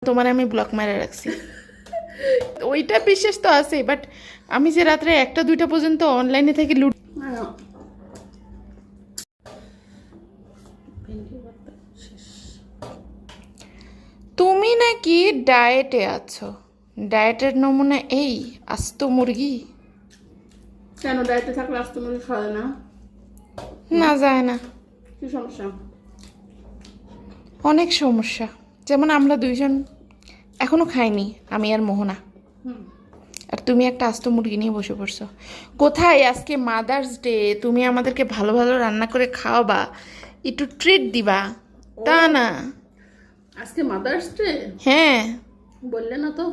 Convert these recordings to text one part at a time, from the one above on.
তোমার আমি ব্লক মারা রাখছি। ওইটা বিশ্বাস তো আছে, বাট আমি যে রাত্রে 1টা 2টা পর্যন্ত অনলাইনে থেকে তুমি নাকি ডায়েটে আছো? ডায়েটের নমুনা এই আস্ত মুরগি। কেন ডায়েটে থাকলে আস্ত মুরগি খাওয়া যায় না? না যায় না, কি সমস্যা? অনেক সমস্যা। যেমন আমরা দুইজন এখনো খাইনি, আমি আর মোহনা, আর তুমি একটা আস্ত মুরগি নিয়ে বসে পড়ছো। কোথায় আজকে মাদার্স ডে, তুমি আমাদেরকে ভালো ভালো রান্না করে খাওয়াবা, একটু ট্রিট দিবা, তা না। আজকে মাদার্স ডে? হ্যাঁ, বললে না তো।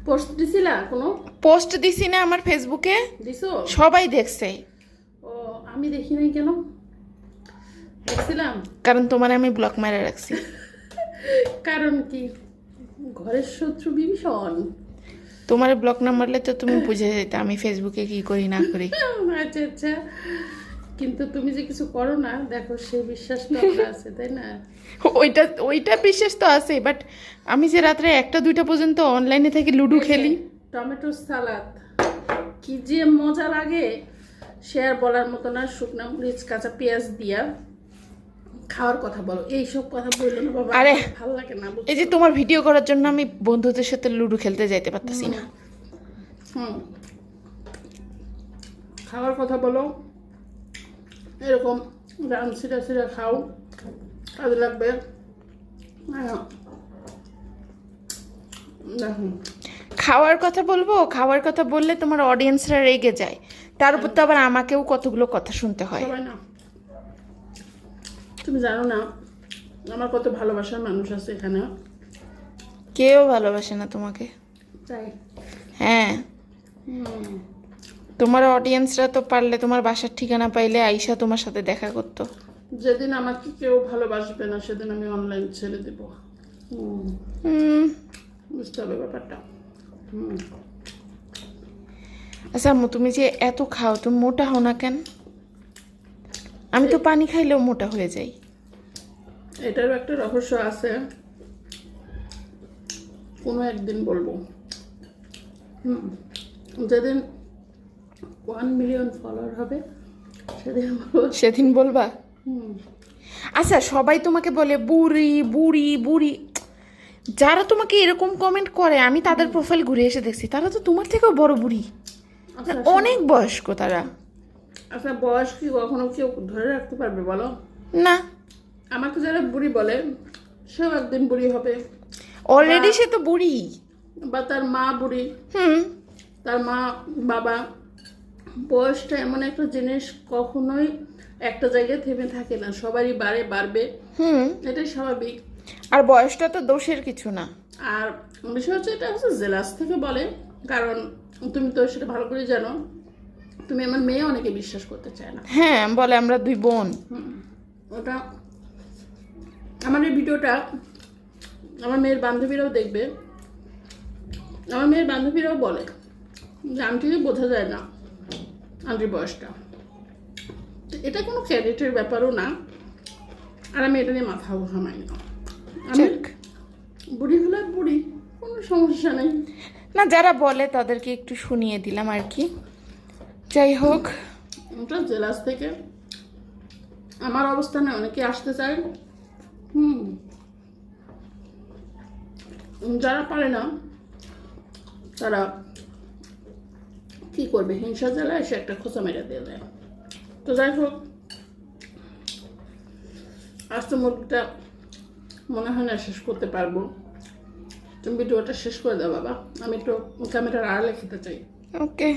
পোস্ট দিছিলা কোনো? পোস্ট দিছি না আমার ফেসবুকে, দিছো? সবাই দেখছে। ও আমি দেখি নাই কেন? দেখছিলাম কারণ তোমার আমি ব্লক মারা রাখছি। কারণ কি? ঘরের শত্রু বিভীষণ। তোমার ব্লক না মারলে তো তুমি বুঝে যেতে আমি ফেসবুকে কি করি না করি। আচ্ছা আচ্ছা, কিন্তু তুমি যে কিছু করো না, দেখো সেই বিশ্বাসটা আমার আছে, তাই না? ওইটা বিশ্বাস তো আছে, বাট আমি যে রাত্রে 1টা 2টা পর্যন্ত অনলাইনে থেকে লুডো খেলি। টমেটো সালাদ কি যে মজা লাগে, সে আর বলার মতো না। শুকনো মরিচ কাঁচা পেঁয়াজ দিয়া খাওয়ার কথা বলো, এইসব কথা বললো না বাবা। আরে ভালো লাগে না। এই যে তোমার ভিডিও করার জন্য আমি বন্ধুদের সাথে লুডো খেলতে যাইতে পারতাছি না। খাওয়ার কথা বলো, এরকম রান সিরা সিরা খাও, কাজে লাগবে। দেখো খাওয়ার কথা বলবো, খাওয়ার কথা বললে তোমার অডিয়েন্সরা রেগে যায়, তার উপর তো আবার আমাকেও কতগুলো কথা শুনতে হয়। সবাই না, তুমি জানো না আমার কত ভালোবাসার মানুষ আছে এখানে। কেউ ভালোবাসে না তোমাকে। তাই? হ্যাঁ, তোমার অডিয়েন্সরা তো পারলে তোমার বাসার ঠিকানা পাইলে আইসা তোমার সাথে দেখা করতো। যেদিন আমাকে কেউ ভালোবাসবে না সেদিন আমি অনলাইন ছেড়ে দেবো। বুঝতে হবে ব্যাপারটা। আচ্ছা আম্মু, তুমি যে এত খাও, তুমি মোটা হও না কেন? আমি তো পানি খাইলেও মোটা হয়ে যাই। এটারও একটা রহস্য আছে, কোনো একদিন বলবো। যেদিন 1 মিলিয়ন ফলোয়ার হবে সেদিন বলবা। আচ্ছা, সবাই তোমাকে বলে বুড়ি বুড়ি বুড়ি। যারা তোমাকে এরকম কমেন্ট করে, আমি তাদের প্রোফাইল ঘুরে এসে দেখছি, তারা তো তোমার থেকেও বড় বুড়ি, অনেক বয়স্ক তারা। আচ্ছা, বয়স কি কখনো কেউ ধরে রাখতে পারবে বলো? না। আমাকে যারা বুড়ি বলে, সেও একদিন বুড়ি হবে। অলরেডি সে তো বুড়ি। বা তার মা বুড়ি, তার মা বাবা। বয়সটা এমন একটা জিনিস, কখনোই একটা জায়গায় থেমে থাকে না, সবারই বাড়বে। এটাই স্বাভাবিক। আর বয়সটা তো দোষের কিছু না। আর বিষয় হচ্ছে, এটা হচ্ছে জেলাস থেকে বলে, কারণ তুমি তো সেটা ভালো করে জানো। তুমি আমার মেয়ে অনেকে বিশ্বাস করতে চায় না। হ্যাঁ, বলে আমরা 2 বোন। ওটা আমার এই ভিডিওটা আমার মেয়ের বান্ধবীরাও দেখবে। আমার মেয়ের বান্ধবীরাও বলে যে আন্টিকে বোঝা যায় না আন্টির বয়সটা। এটা কোনো ক্যারেক্টারের ব্যাপারও না, আর আমি এটা নিয়ে মাথাও ঘামাই না। আমি বুড়ি হলে বুড়ি, কোনো সমস্যা নেই। না, যারা বলে তাদেরকে একটু শুনিয়ে দিলাম আর কি। যাই হোক, ওটা জেলাস থেকে আমার অবস্থানে অনেকে আসতে চায়। যারা পারে না তারা কি করবে, হিংসা জ্বালায় এসে একটা খোঁচা মেরে দিয়ে দেয়। তো যাই হোক, আস্তে মুরগিটা মনে হয় না শেষ করতে পারবো। তুমি ভিডিওটা শেষ করে দাও বাবা, আমি একটু ক্যামেরার আড়ালে খেতে চাই। ওকে।